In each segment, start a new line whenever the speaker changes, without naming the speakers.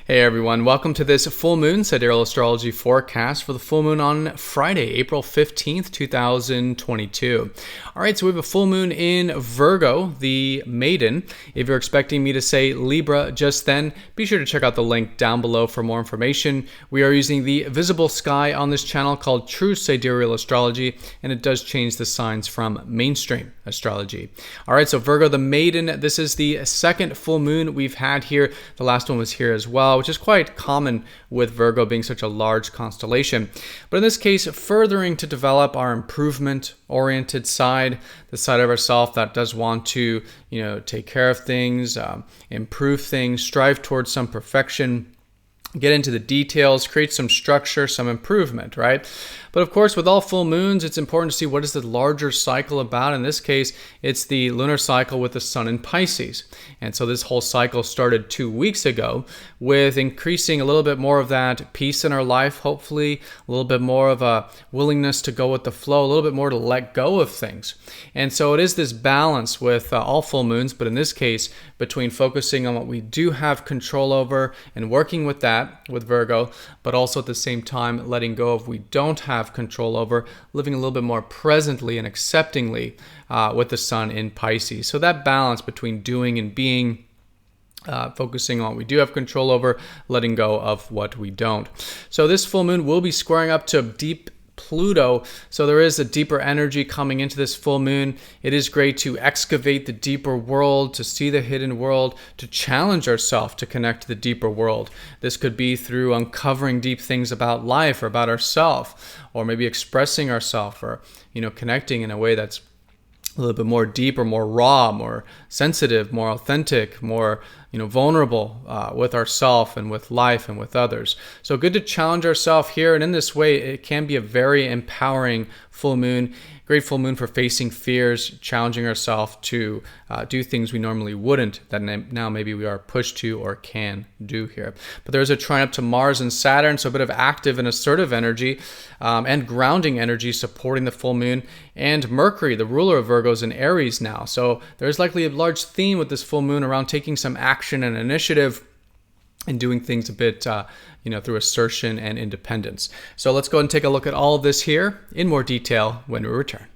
Hey everyone, welcome to this full moon Sidereal astrology forecast for the full moon on Friday, April 15th, 2022. All right, so we have a full moon in Virgo the Maiden. If you're expecting me to say Libra just then, be sure to check out the link down below for more information. We are using the visible sky on this channel called True Sidereal Astrology, and it does change the signs from mainstream astrology. All right, so Virgo the Maiden, this is the second full moon we've had here. The last one was here as well, which is quite common with Virgo being such a large constellation. But in this case, furthering to develop our improvement-oriented side, the side of ourself that does want to, take care of things, improve things, strive towards some perfection, get into the details, create some structure, some improvement, right? But of course, with all full moons, it's important to see what is the larger cycle about. In this case, it's the lunar cycle with the sun in Pisces. And so this whole cycle started 2 weeks ago with increasing a little bit more of that peace in our life, hopefully, a little bit more of a willingness to go with the flow, a little bit more to let go of things. And so it is this balance with all full moons, but in this case, between focusing on what we do have control over and working with that with Virgo, but also at the same time letting go of what we don't have control over, living a little bit more presently and acceptingly with the sun in Pisces. So that balance between doing and being, focusing on what we do have control over, letting go of what we don't. So this full moon will be squaring up to deep Pluto, so there is a deeper energy coming into this full moon. It is great to excavate the deeper world, to see the hidden world, to challenge ourselves to connect to the deeper world. This could be through uncovering deep things about life or about ourselves, or maybe expressing ourselves, or connecting in a way that's a little bit more deep or more raw, more sensitive, more authentic, more vulnerable with ourselves and with life and with others. So good to challenge ourselves here, and in this way it can be a very empowering full moon. Great full moon for facing fears, challenging ourselves to do things we normally wouldn't, that now maybe we are pushed to or can do here. But there's a trine up to Mars and Saturn, so a bit of active and assertive energy and grounding energy supporting the full moon. And Mercury, the ruler of Virgos, in Aries now. So there's likely a large theme with this full moon around taking some action and initiative and doing things a bit through assertion and independence. So let's go ahead and take a look at all of this here in more detail when we return.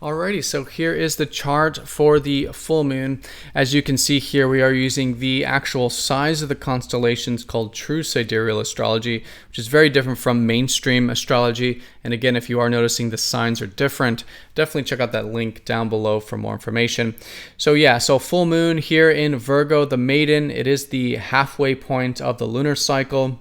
Alrighty, so here is the chart for the full moon. As you can see here, we are using the actual size of the constellations called True Sidereal Astrology, which is very different from mainstream astrology. And again, if you are noticing the signs are different, definitely check out that link down below for more information. So full moon here in Virgo the Maiden. It is the halfway point of the lunar cycle,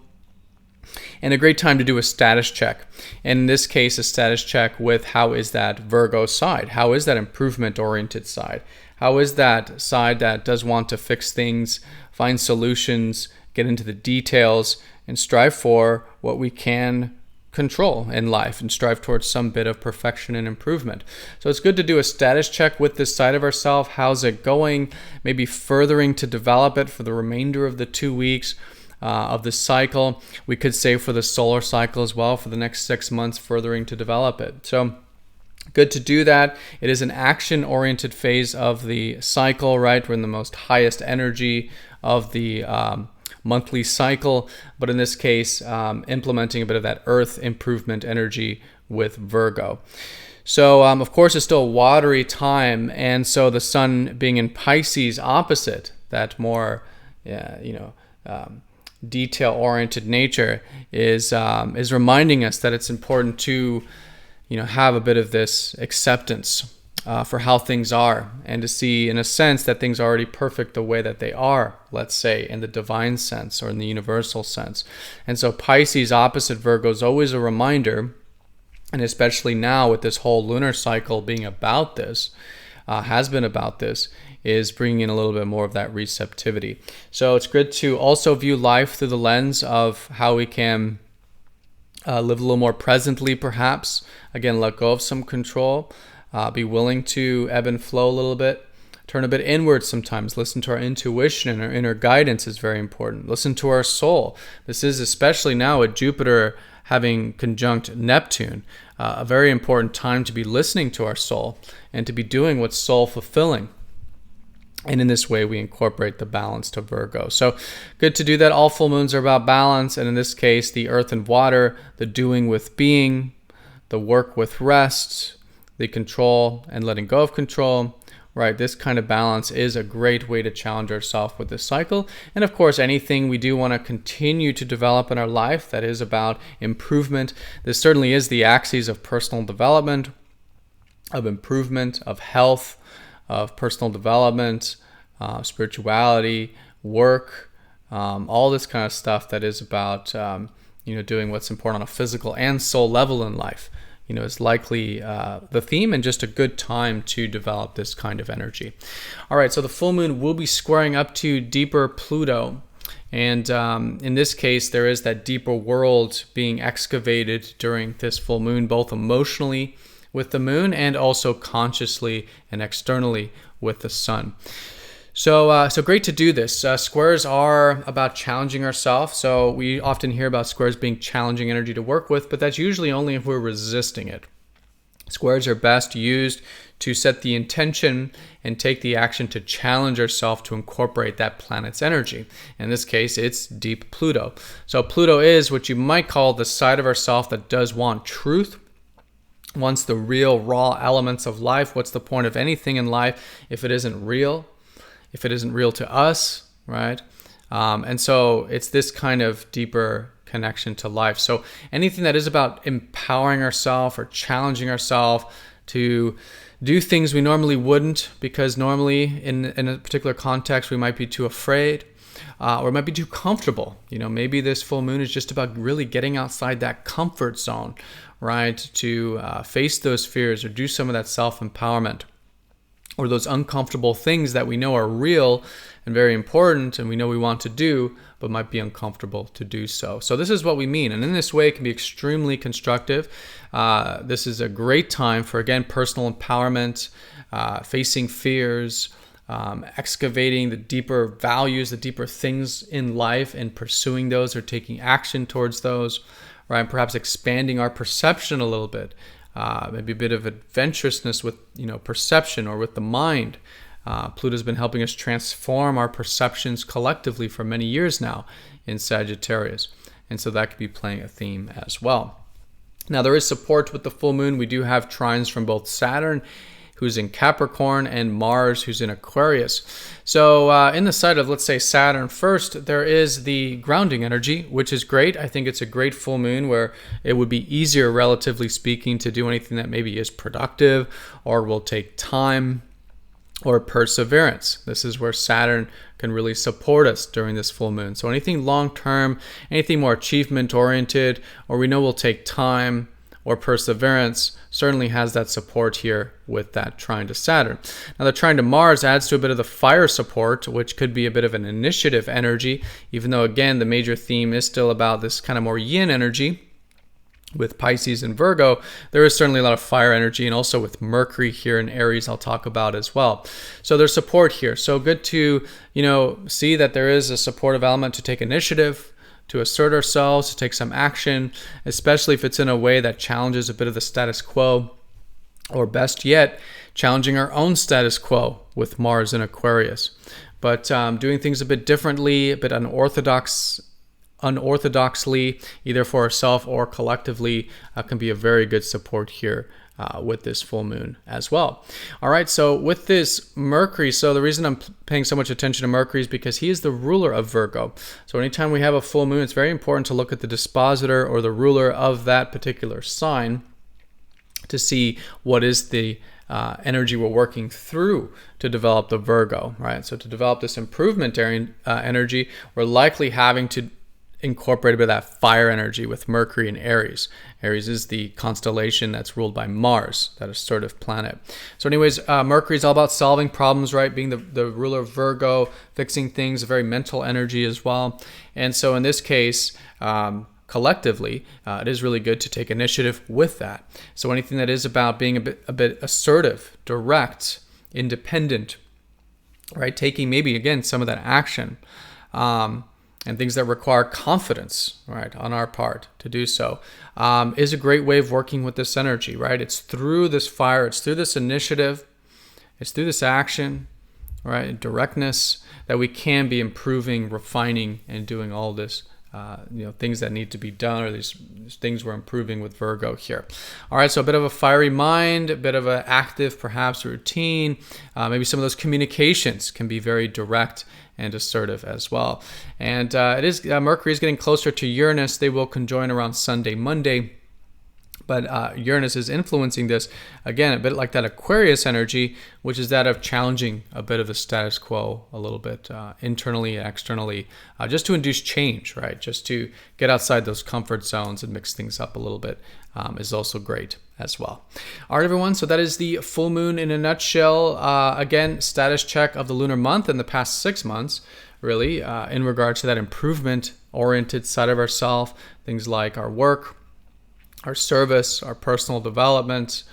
and a great time to do a status check. In this case, a status check with how is that Virgo side? How is that improvement-oriented side? How is that side that does want to fix things, find solutions, get into the details, and strive for what we can control in life and strive towards some bit of perfection and improvement. So it's good to do a status check with this side of ourselves. How's it going? Maybe furthering to develop it for the remainder of the 2 weeks of the cycle. We could say for the solar cycle as well, for the next 6 months, furthering to develop it. So good to do that. It is an action-oriented phase of the cycle, right? We're in the most highest energy of the monthly cycle, but in this case, implementing a bit of that earth improvement energy with Virgo. So, of course, it's still a watery time, and so the sun being in Pisces opposite, that more, detail-oriented nature is reminding us that it's important to, have a bit of this acceptance for how things are, and to see, in a sense, that things are already perfect the way that they are, let's say, in the divine sense or in the universal sense. And so Pisces opposite Virgo is always a reminder, and especially now with this whole lunar cycle being about this, has been about this, is bringing in a little bit more of that receptivity. So it's good to also view life through the lens of how we can live a little more presently, perhaps. Again, let go of some control, be willing to ebb and flow a little bit, turn a bit inward sometimes. Listen to our intuition, and our inner guidance is very important. Listen to our soul. This is especially now with Jupiter having conjunct Neptune, a very important time to be listening to our soul and to be doing what's soul fulfilling. And in this way, we incorporate the balance to Virgo. So good to do that. All full moons are about balance. And in this case, the earth and water, the doing with being, the work with rest, the control and letting go of control, right? This kind of balance is a great way to challenge ourselves with this cycle. And of course, anything we do want to continue to develop in our life that is about improvement. This certainly is the axis of personal development, of improvement, of health, of personal development, spirituality, work, all this kind of stuff that is about doing what's important on a physical and soul level in life. Is likely the theme, and just a good time to develop this kind of energy. All right, so the full moon will be squaring up to deeper Pluto. And in this case, there is that deeper world being excavated during this full moon, both emotionally with the moon and also consciously and externally with the sun. So great to do this. Squares are about challenging ourselves. So we often hear about squares being challenging energy to work with, but that's usually only if we're resisting it. Squares are best used to set the intention and take the action to challenge ourselves to incorporate that planet's energy. In this case, it's deep Pluto. So Pluto is what you might call the side of ourself that does want truth, wants the real raw elements of life. What's the point of anything in life if it isn't real? If it isn't real to us, right? And so it's this kind of deeper connection to life. So anything that is about empowering ourselves or challenging ourselves to do things we normally wouldn't, because normally in a particular context we might be too afraid or might be too comfortable. Maybe this full moon is just about really getting outside that comfort zone, right? To face those fears or do some of that self-empowerment, or those uncomfortable things that we know are real and very important and we know we want to do, but might be uncomfortable to do so. So this is what we mean. And in this way, it can be extremely constructive. This is a great time for, again, personal empowerment, facing fears, excavating the deeper values, the deeper things in life, and pursuing those or taking action towards those, right? Perhaps expanding our perception a little bit. Maybe a bit of adventurousness with perception or with the mind. Pluto's been helping us transform our perceptions collectively for many years now in Sagittarius, and so that could be playing a theme as well. Now there is support with the full moon. We do have trines from both Saturn, who's in Capricorn, and Mars, who's in Aquarius. So in the side of, let's say, Saturn first, there is the grounding energy, which is great. I think it's a great full moon where it would be easier, relatively speaking, to do anything that maybe is productive or will take time, or perseverance. This is where Saturn can really support us during this full moon. So anything long-term, anything more achievement-oriented, or we know will take time, or perseverance, certainly has that support here with that trine to Saturn. Now the trine to Mars adds to a bit of the fire support, which could be a bit of an initiative energy, even though again the major theme is still about this kind of more yin energy. With Pisces and Virgo, there is certainly a lot of fire energy, and also with Mercury here in Aries, I'll talk about as well. So there's support here. So good to, see that there is a supportive element to take initiative, to assert ourselves, to take some action, especially if it's in a way that challenges a bit of the status quo, or best yet, challenging our own status quo with Mars in Aquarius. But doing things a bit differently, a bit unorthodoxly, either for ourselves or collectively, can be a very good support here with this full moon as well. All right, so with this Mercury, so the reason I'm paying so much attention to Mercury is because he is the ruler of Virgo. So anytime we have a full moon, it's very important to look at the dispositor or the ruler of that particular sign to see what is the energy we're working through to develop the Virgo, right? So to develop this improvement energy, we're likely having to incorporate a bit of that fire energy with Mercury and Aries. Aries is the constellation that's ruled by Mars, that assertive planet. So anyways, Mercury is all about solving problems, right? Being the ruler of Virgo, fixing things, a very mental energy as well. And so in this case, collectively, it is really good to take initiative with that. So anything that is about being a bit assertive, direct, independent, right? Taking maybe, again, some of that action and things that require confidence, right, on our part to do so, is a great way of working with this energy, right? It's through this fire, it's through this initiative, it's through this action, right, directness, that we can be improving, refining, and doing all this, things that need to be done, or these things we're improving with Virgo here. All right, so a bit of a fiery mind, a bit of an active, perhaps, routine. Maybe some of those communications can be very direct and assertive as well. And Mercury is getting closer to Uranus. They will conjoin around Sunday, Monday. But Uranus is influencing this, again, a bit like that Aquarius energy, which is that of challenging a bit of the status quo a little bit, internally and externally, just to induce change, right? Just to get outside those comfort zones and mix things up a little bit is also great as well. All right, everyone, so that is the full moon in a nutshell. Again, status check of the lunar month in the past 6 months, really, in regards to that improvement-oriented side of ourselves, things like our work, our service, our personal development,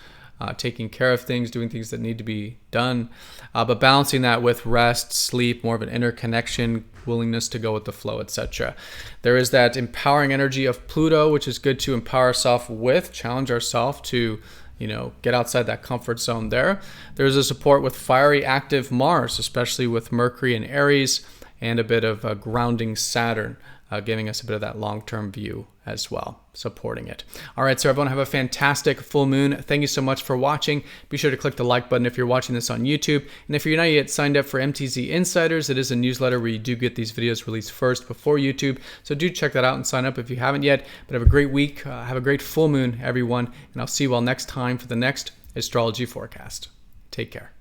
taking care of things, doing things that need to be done, but balancing that with rest, sleep, more of an inner connection, willingness to go with the flow, etc. There is that empowering energy of Pluto, which is good to empower ourselves with, challenge ourselves to, get outside that comfort zone there. There's a support with fiery, active Mars, especially with Mercury and Aries, and a bit of a grounding Saturn, giving us a bit of that long-term view as well, supporting it. All right, so everyone have a fantastic full moon. Thank you so much for watching. Be sure to click the like button if you're watching this on YouTube. And if you're not yet signed up for MTZ Insiders, it is a newsletter where you do get these videos released first before YouTube. So do check that out and sign up if you haven't yet. But have a great week. Have a great full moon, everyone. And I'll see you all next time for the next astrology forecast. Take care.